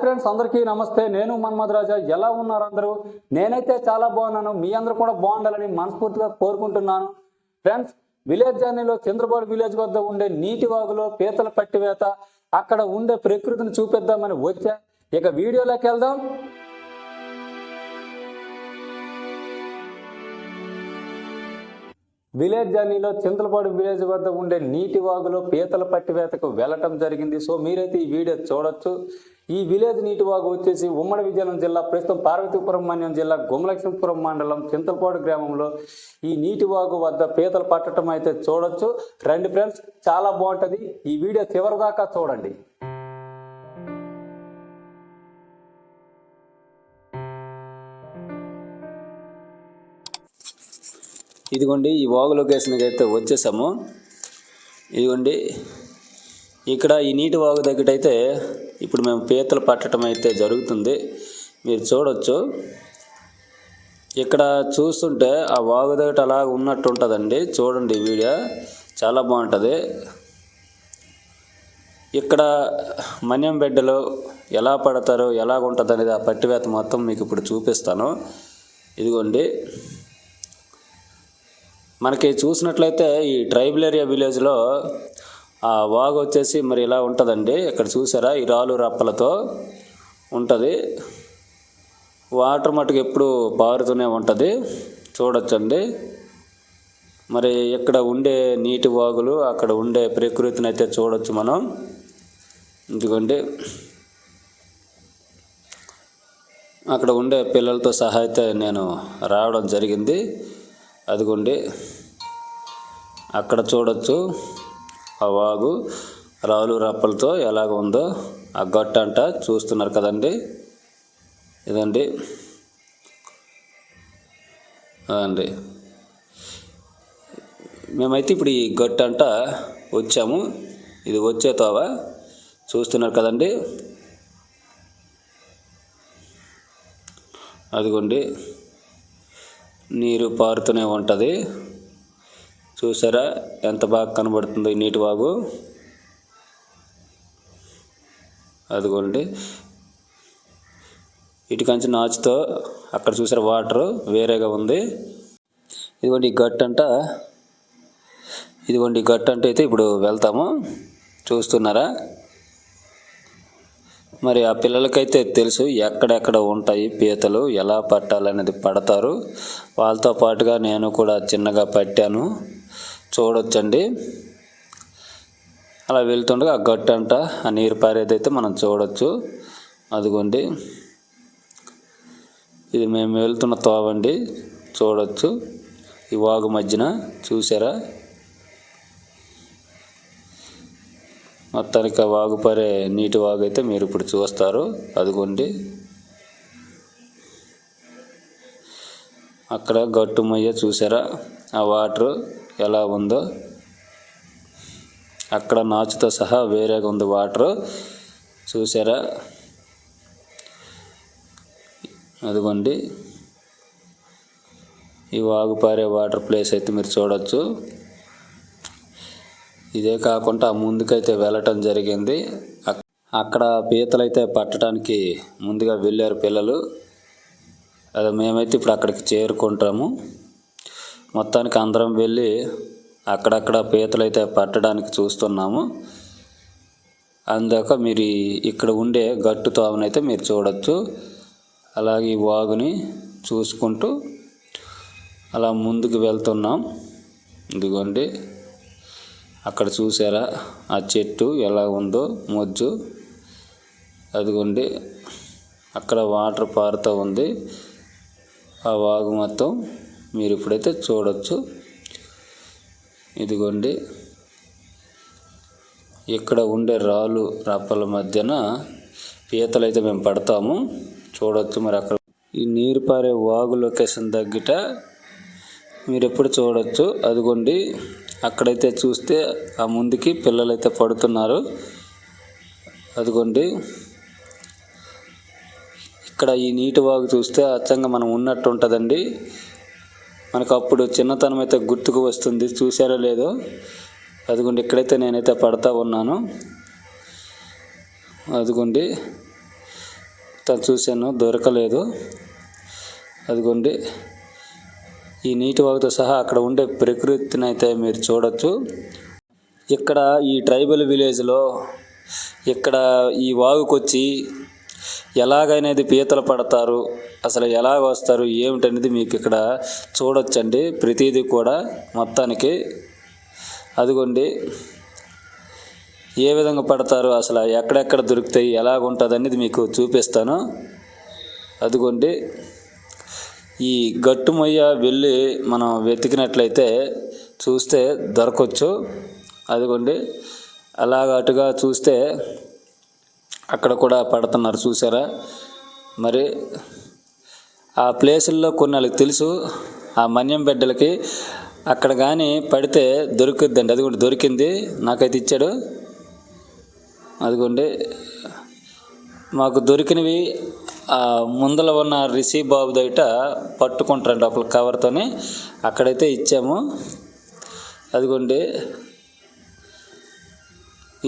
Friends, అందరికీ నమస్తే. నేను మన్మధ్ రాజా. ఎలా ఉన్నారు అందరూ? నేనైతే చాలా బాగున్నాను. మీ అందరూ కూడా బాగుండాలని మనస్ఫూర్తిగా కోరుకుంటున్నాను. ఫ్రెండ్స్, విలేజ్ జర్నీలో చంద్రబాబు విలేజ్ వద్ద ఉండే నీటి వాగులో పీతల పట్టివేత, అక్కడ ఉండే ప్రకృతిని చూపిద్దామని వచ్చా. ఇక వీడియోలోకి వెళ్దాం. విలేజ్ జర్నీలో చంద్రపాడు విలేజ్ వద్ద ఉండే నీటి వాగులో పీతల పట్టివేతకు వెళ్ళటం జరిగింది. సో మీరైతే ఈ వీడియో చూడొచ్చు. ఈ విలేజ్ నీటి వాగు వచ్చేసి ఉమ్మడి విజయనగరం జిల్లా, ప్రస్తుతం పార్వతీపురం మన్యం జిల్లా గుమలక్ష్మీపురం మండలం చింతలపాడు గ్రామంలో ఈ నీటి వాగు వద్ద పీతలు పట్టడం అయితే చూడొచ్చు. రండి ఫ్రెండ్స్, చాలా బాగుంటుంది. ఈ వీడియో చివరి దాకా చూడండి. ఇదిగోండి, ఈ వాగు లొకేషన్కి అయితే వచ్చేసాము. ఇదిగోండి, ఇక్కడ ఈ నీటి వాగు దగ్గర అయితే ఇప్పుడు మేము పీతలు పట్టడం అయితే జరుగుతుంది. మీరు చూడొచ్చు. ఇక్కడ చూస్తుంటే ఆ వాగు దగ్గర అలా ఉన్నట్టు ఉంటుందండి. చూడండి, ఈ వీడియో చాలా బాగుంటుంది. ఇక్కడ మన్యం బిడ్డలు ఎలా పడతారో, ఎలాగ ఉంటుంది అనేది ఆ పట్టివేత మొత్తం మీకు ఇప్పుడు చూపిస్తాను. ఇదిగోండి, మనకి చూసినట్లయితే ఈ ట్రైబల్ ఏరియా విలేజ్లో ఆ వాగు వచ్చేసి మరి ఇలా ఉంటుందండి. ఇక్కడ చూసారా, ఈ రాళ్ళు రప్పలతో ఉంటుంది. వాటర్ మటుకు ఎప్పుడు పారుతూనే ఉంటుంది. చూడొచ్చండి. మరి ఇక్కడ ఉండే నీటి వాగులు, అక్కడ ఉండే ప్రకృతిని అయితే చూడొచ్చు మనం. ఇదిగోండి, అక్కడ ఉండే పిల్లలతో సహా అయితే నేను రావడం జరిగింది. అదిగోండి, అక్కడ చూడొచ్చు ఆ వాగు రాళ్ళు రప్పలతో ఎలాగ ఉందో. ఆ గట్టు అంట చూస్తున్నారు కదండి. ఇదండి అదండి, మేమైతే ఇప్పుడు ఈ గట్టు అంట వచ్చాము. ఇది వచ్చే తోవ చూస్తున్నారు కదండి. అదిగోండి, నీరు పారుతూనే ఉంటుంది. చూసారా ఎంత బాగా కనబడుతుందో ఈ నీటి వాగు. అదిగోండి, ఇటుకంచి నాచుతో అక్కడ చూసారా వాటర్ వేరేగా ఉంది. ఇదిగోండి ఈ గట్టు అంట. ఇదిగోండి ఈ గట్టు అంటే అయితే ఇప్పుడు వెళ్తాము. చూస్తున్నారా, మరి ఆ పిల్లలకైతే తెలుసు ఎక్కడెక్కడ ఉంటాయి పీతలు, ఎలా పట్టాలనేది పడతారు. వాళ్ళతో పాటుగా నేను కూడా చిన్నగా పట్టాను. చూడొచ్చండి. అలా వెళ్తుండగా ఆ గట్టు అంట, ఆ నీరు పారేదైతే మనం చూడొచ్చు. అదిగోండి, ఇది మేము వెళ్తున్న తోవండి. చూడొచ్చు ఈ వాగు మధ్యన. చూసారా, మొత్తానికి ఆ వాగు పారే నీటి వాగు అయితే మీరు ఇప్పుడు చూస్తారు. అదిగోండి, అక్కడ గట్టు మధ్య చూసారా ఆ వాటర్ ఎలా ఉందో. అక్కడ నాచుతో సహా వేరేగా ఉంది వాటర్. చూసారా, అదిగోండి ఈ వాగు పారే వాటర్ ప్లేస్ అయితే మీరు చూడొచ్చు. ఇదే కాకుండా ముందుకైతే వెళ్ళటం జరిగింది. అక్కడ పీతలు అయితే పట్టడానికి ముందుగా వెళ్ళారు పిల్లలు. అది మేమైతే ఇప్పుడు అక్కడికి చేరుకుంటాము. మొత్తానికి అందరం వెళ్ళి అక్కడక్కడ పీతలు అయితే పట్టడానికి చూస్తున్నాము. అందాక మీరు ఇక్కడ ఉండే గట్టు తోవనైతే మీరు చూడొచ్చు. అలాగే ఈ వాగుని చూసుకుంటూ అలా ముందుకు వెళ్తున్నాం. ఇదిగోండి, అక్కడ చూసారా ఆ చెట్టు ఎలా ఉందో మొజ్జు. అదిగోండి, అక్కడ వాటర్ పారుతూ ఉంది. ఆ వాగు మొత్తం మీరు ఇప్పుడైతే చూడొచ్చు. ఇదిగోండి, ఇక్కడ ఉండే రాళ్ళు రప్పల మధ్యన పీతలు అయితే మేము పడతాము. చూడొచ్చు. మరి అక్కడ ఈ నీరు పారే వాగు లొకేషన్ దగ్గర మీరు ఎప్పుడు చూడొచ్చు. అదిగోండి, అక్కడైతే చూస్తే ఆ ముందుకి పిల్లలైతే పడుతున్నారు. అదిగోండి, ఇక్కడ ఈ నీటి వాగు చూస్తే అచ్చంగా మనం ఉన్నట్టు ఉంటుందండి. మనకు అప్పుడు చిన్నతనం అయితే గుర్తుకు వస్తుంది. చూసారో లేదో. అదిగోండి, ఇక్కడైతే నేనైతే పడతా ఉన్నాను. అదిగోండి, తను చూశాను, దొరకలేదు. అదిగోండి ఈ నీటి వాగుతో సహా అక్కడ ఉండే ప్రకృతిని అయితే మీరు చూడొచ్చు. ఇక్కడ ఈ ట్రైబల్ విలేజ్లో ఇక్కడ ఈ వాగుకొచ్చి ఎలాగనేది పీతలు పడతారు, అసలు ఎలాగ వస్తారు ఏమిటనేది మీకు ఇక్కడ చూడొచ్చండి. ప్రతిదీ కూడా మొత్తానికి అదిగోండి ఏ విధంగా పడతారు, అసలు ఎక్కడెక్కడ దొరుకుతాయి, ఎలాగ ఉంటుంది అనేది మీకు చూపిస్తాను. అదిగోండి ఈ గట్టు మొయ్య వెళ్ళి మనం వెతికినట్లయితే చూస్తే దొరకవచ్చు. అదిగోండి అలాగ అటుగా చూస్తే అక్కడ కూడా పడుతున్నారు చూసారా. మరి ఆ ప్లేసుల్లో కొన్ని వాళ్ళకి తెలుసు, ఆ మన్యం బిడ్డలకి అక్కడ కానీ పడితే దొరుకుద్దండి. అదిగోండి దొరికింది, నాకైతే ఇచ్చాడు. అదిగోండి మాకు దొరికినవి ముందల ఉన్న రిషి బాబు దగ్గర పట్టుకుంటారండి ఒక కవర్తోని, అక్కడైతే ఇచ్చాము. అదిగోండి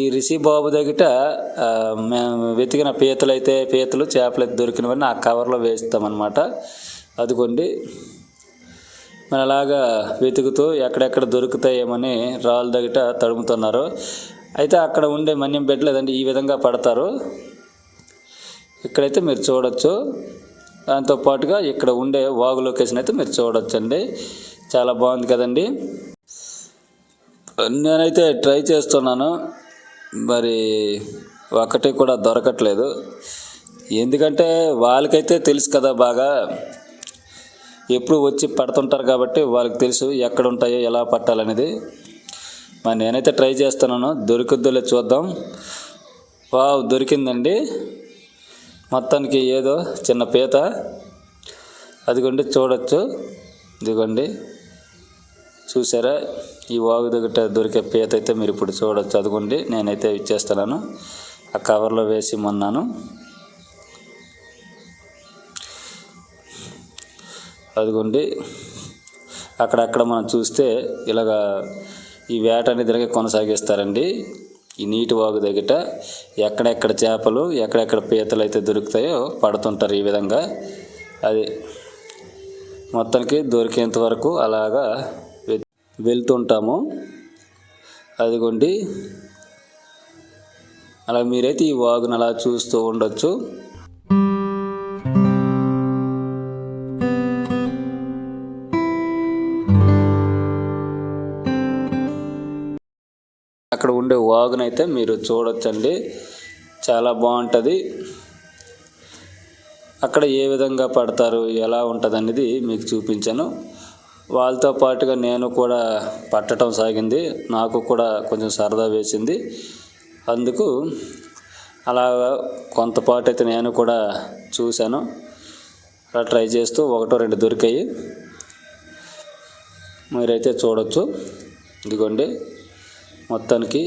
ఈ రిషి బాబు దగ్గర మేము వెతికిన పీతలు చేపలు దొరికినవన్నీ ఆ కవర్లో వేస్తామన్నమాట. అదిగోండి మరి అలాగా వెతుకుతూ ఎక్కడెక్కడ దొరుకుతాయేమని రాళ్ళ దగ్గర తడుముతున్నారు. అయితే అక్కడ ఉండే మన్యం పెట్టలేదండి, ఈ విధంగా పడతారు. ఇక్కడైతే మీరు చూడొచ్చు. దాంతోపాటుగా ఇక్కడ ఉండే వాగు లొకేషన్ అయితే మీరు చూడొచ్చండి. చాలా బాగుంది కదండి. నేనైతే ట్రై చేస్తున్నాను, మరి ఒకటి కూడా దొరకట్లేదు. ఎందుకంటే వాళ్ళకైతే తెలుసు కదా, బాగా ఎప్పుడు వచ్చి పడుతుంటారు కాబట్టి వాళ్ళకి తెలుసు ఎక్కడ ఉంటాయో ఎలా పట్టాలనేది. మరి నేనైతే ట్రై చేస్తున్నాను, దొరుకుద్దో చూద్దాం. వావ్ దొరికిందండి మొత్తానికి, ఏదో చిన్న పీత. అదిగోండి చూడొచ్చు, ఇదిగోండి చూసారా ఈ వాగు దగ్గర దొరికే పీత అయితే మీరు ఇప్పుడు చూడొచ్చు. అదిగోండి నేనైతే ఇచ్చేస్తున్నాను, ఆ కవర్లో వేసి మొన్నాను. అదిగోండి అక్కడక్కడ మనం చూస్తే ఇలాగా ఈ వేట అనేది కొనసాగిస్తారండి. ఈ నీటి వాగు దగ్గర ఎక్కడెక్కడ చేపలు ఎక్కడెక్కడ పీతలు అయితే దొరుకుతాయో పడుతుంటారు ఈ విధంగా. అది మొత్తానికి దొరికేంత వరకు అలాగా వెళ్తుంటాము. అదిగోండి అలా మీరైతే ఈ వాగును అలా చూస్తూ ఉండొచ్చు. అక్కడ ఉండే వాగునైతే మీరు చూడొచ్చండి, చాలా బాగుంటుంది. అక్కడ ఏ విధంగా పడతారు ఎలా ఉంటుంది అనేది మీకు చూపించాను. వాళ్ళతో పాటుగా నేను కూడా పట్టడం సాగింది, నాకు కూడా కొంచెం సరదా వేసింది. అందుకు అలా కొంతపాటు అయితే నేను కూడా చూశాను, అలా ట్రై చేస్తూ ఒకటో రెండు దొరికాయి. మీరైతే చూడొచ్చు. ఇదిగోండి మొత్తానికి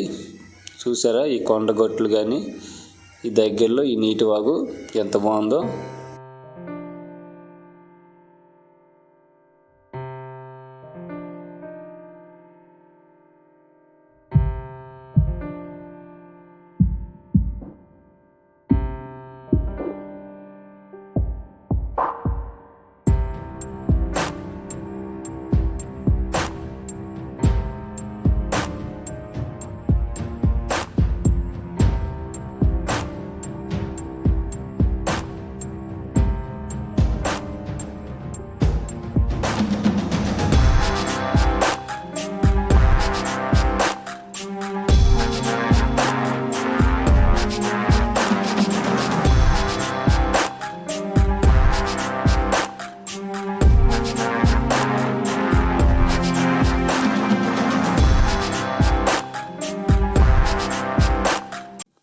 చూసారా ఈ కొండగొట్లు కానీ ఈ దగ్గరలో ఈ నీటి వాగు ఎంత బాగుందో.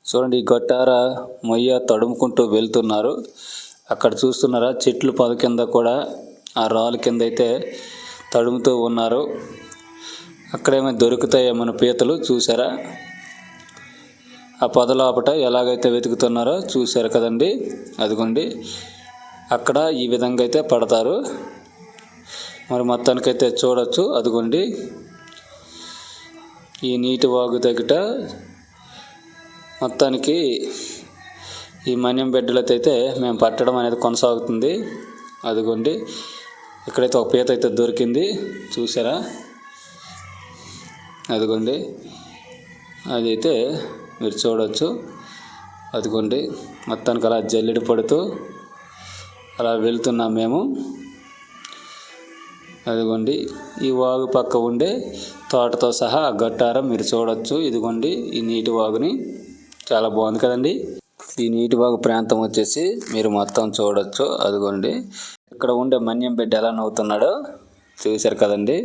చూడండి ఈ గట్టార మొయ్య తడుముకుంటూ వెళ్తున్నారు. అక్కడ చూస్తున్నారా చెట్లు పొద కింద కూడా ఆ రాళ్ళ కింద అయితే తడుముతూ ఉన్నారు. అక్కడేమో దొరుకుతాయేమో పీతలు చూసారా, ఆ పొద లోపట ఎలాగైతే వెతుకుతున్నారో చూసారు కదండి. అదిగోండి అక్కడ ఈ విధంగా అయితే పడతారు. మరి మొత్తానికైతే చూడొచ్చు. అదిగోండి ఈ నీటి వాగు దగ్గర మొత్తానికి ఈ మన్యం బెడ్లతో అయితే మేము పట్టడం అనేది కొనసాగుతుంది. అదిగోండి ఇక్కడైతే ఒక పీత అయితే దొరికింది చూసారా, అదిగోండి అదైతే మీరు చూడవచ్చు. అదిగోండి మొత్తానికి అలా జల్లెడ పడుతూ అలా వెళ్తున్నాం మేము. అదిగోండి ఈ వాగు పక్క ఉండే తోటతో సహా గట్టారం మీరు చూడవచ్చు. ఇదిగోండి ఈ నీటి వాగుని, చాలా బాగుంది కదండి. ఈ నీటి వాగు ప్రాంతం వచ్చేసి మీరు మొత్తం చూడవచ్చు. అదిగోండి ఇక్కడ ఉండే మన్యం బిడ్డ ఎలా నవ్వుతున్నాడో చూశారు కదండి.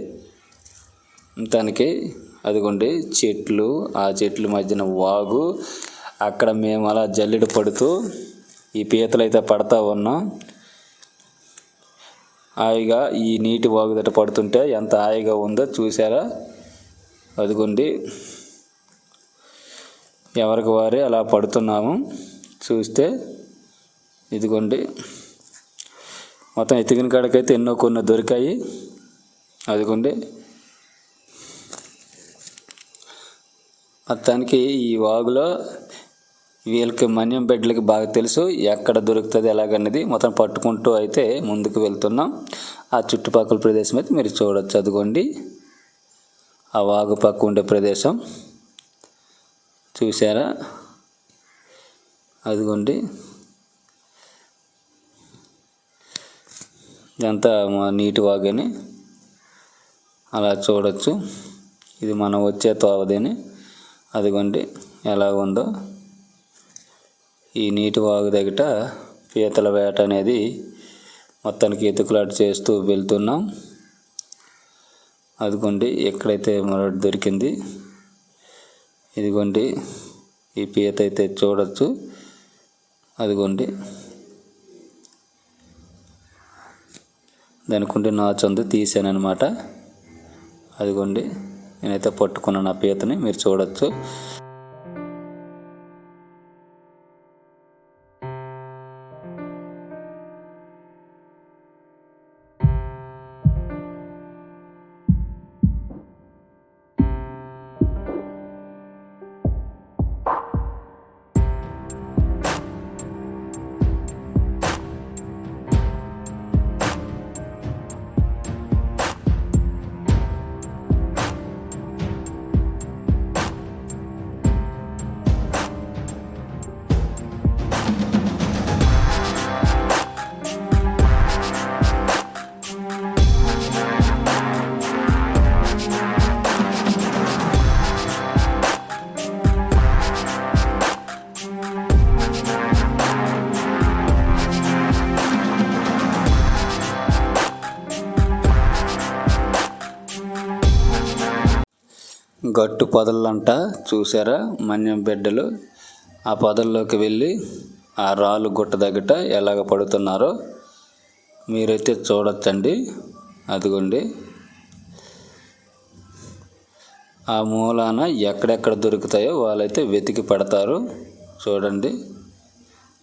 దానికి అదిగోండి చెట్లు, ఆ చెట్ల మధ్యన వాగు, అక్కడ మేము అలా జల్లెడ పడుతూ ఈ పీతలు అయితే పడతా ఉన్నాం. హాయిగా ఈ నీటి వాగుదట పడుతుంటే ఎంత హాయిగా ఉందో చూసారా. అదిగోండి ఎవరికి వారే అలా పడుతున్నాము చూస్తే. ఇదిగోండి మొత్తం ఎతికిన కాడికైతే ఎన్నో కొన్ని దొరికాయి. అదిగోండి మొత్తానికి ఈ వాగులో వీళ్ళకి మన్యం బెడ్లకి బాగా తెలుసు ఎక్కడ దొరుకుతుంది ఎలాగన్నది. మొత్తం పట్టుకుంటూ అయితే ముందుకు వెళ్తున్నాం. ఆ చుట్టుపక్కల ప్రదేశం అయితే మీరు చూడవచ్చు. అదిగోండి ఆ వాగు పక్క ఉండే ప్రదేశం చూసారా. అదిగోండి ఇదంతా మా నీటి వాగని అలా చూడవచ్చు. ఇది మనం వచ్చే తోవదేని. అదిగోండి ఎలా ఉందో ఈ నీటి వాగు దగ్గర పీతల వేట అనేది మొత్తానికి ఎతుకులాట చేస్తూ వెళ్తున్నాం. అదిగోండి ఎక్కడైతే మరొకటి దొరికింది. ఇదిగోండి ఈ పీత అయితే చూడవచ్చు. అదిగోండి దానికి ఉండే నాచందు తీసానమాట. అదిగోండి నేనైతే పట్టుకున్నాను ఆ పీతని, మీరు చూడవచ్చు. గట్టు పొదలంట చూసారా మన్యం బిడ్డలు. ఆ పొదల్లోకి వెళ్ళి ఆ రాళ్ళు గుట్ట దగ్గర ఎలాగ పడుతున్నారో మీరైతే చూడొచ్చండి. అదిగోండి ఆ మూలాన ఎక్కడెక్కడ దొరుకుతాయో వాళ్ళైతే వెతికి పడతారు. చూడండి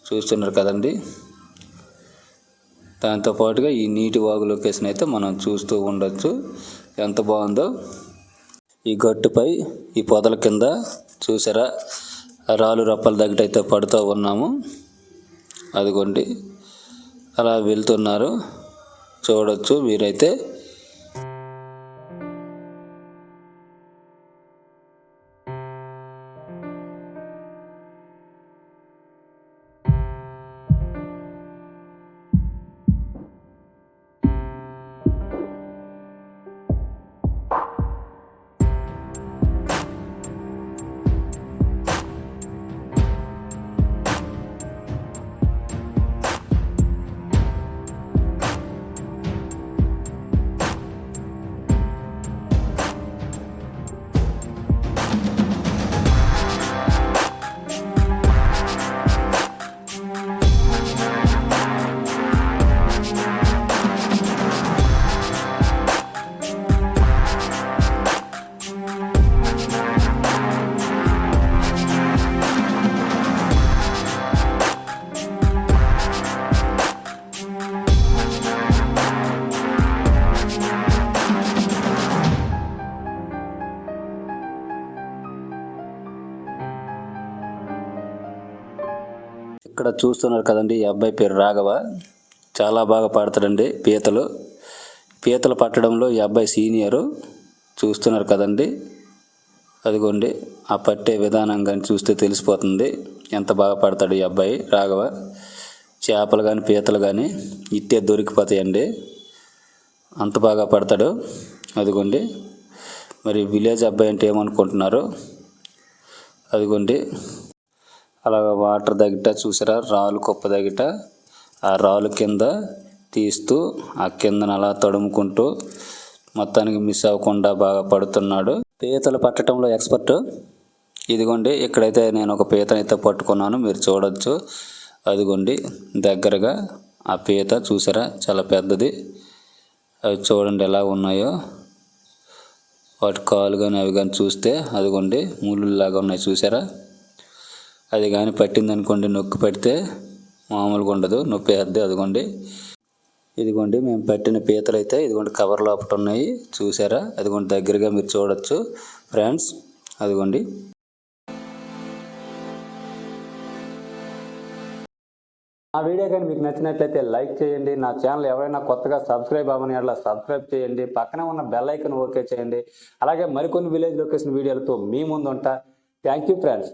చూస్తున్నారు కదండి. దాంతోపాటుగా ఈ నీటి వాగు లొకేషన్ అయితే మనం చూస్తూ ఉండొచ్చు ఎంత బాగుందో. ఈ గట్టుపై ఈ పొదల కింద చూసారా రాళ్ళు రప్పల దగ్గర అయితే పడుతూ ఉన్నాము. అదిగోండి అలా వెళ్తున్నారు చూడొచ్చు మీరైతే. ఇక్కడ చూస్తున్నారు కదండి, ఈ అబ్బాయి పేరు రాఘవ. చాలా బాగా పడతాడండి పీతలు పట్టడంలో ఈ అబ్బాయి సీనియరు. చూస్తున్నారు కదండి, అదిగోండి ఆ పట్టే విధానం కానీ చూస్తే తెలిసిపోతుంది ఎంత బాగా పడతాడు ఈ అబ్బాయి రాఘవ. చేపలు కానీ పీతలు కానీ ఇట్టే దొరికిపోతాయండి, అంత బాగా పడతాడు. అదిగోండి మరి విలేజ్ అబ్బాయి అంటే ఏమనుకుంటున్నారు, అదిగోండి అలా వాటర్ దగ్గర చూసారా, రాళ్ళు కుప్ప దగ్గర ఆ రాళ్ళు కింద తీస్తూ ఆ కిందన అలా తడుముకుంటూ మొత్తానికి మిస్ అవ్వకుండా బాగా పడుతున్నాడు. పీతలు పట్టడంలో ఎక్స్పర్ట్. ఇదిగోండి ఇక్కడైతే నేను ఒక పీతనైతే పట్టుకున్నాను, మీరు చూడొచ్చు. అదిగోండి దగ్గరగా ఆ పీత చూసారా, చాలా పెద్దది. అవి చూడండి ఎలా ఉన్నాయో, వాటి కాలు కానీ అవి కానీ చూస్తే అదిగోండి ముళ్ళులాగా ఉన్నాయి చూసారా. అది కానీ పట్టింది అనుకోండి, నొక్కి పెడితే మామూలుగా ఉండదు, నొప్పి వేద్ది. అదిగోండి ఇదిగోండి మేము పట్టిన పీతలు అయితే ఇదిగోండి కవర్ లోపట ఉన్నాయి చూసారా. అదిగోండి దగ్గరగా మీరు చూడొచ్చు ఫ్రెండ్స్. అదిగోండి ఆ వీడియో కానీ మీకు నచ్చినట్లయితే లైక్ చేయండి. నా ఛానల్ ఎవరైనా కొత్తగా సబ్స్క్రైబ్ అవ్వని అట్లా సబ్స్క్రైబ్ చేయండి. పక్కనే ఉన్న బెల్ ఐకాన్ ఓకే చేయండి. అలాగే మరికొన్ని విలేజ్ లొకేషన్ వీడియోలతో మీ ముందు ఉంటా. Thank you friends.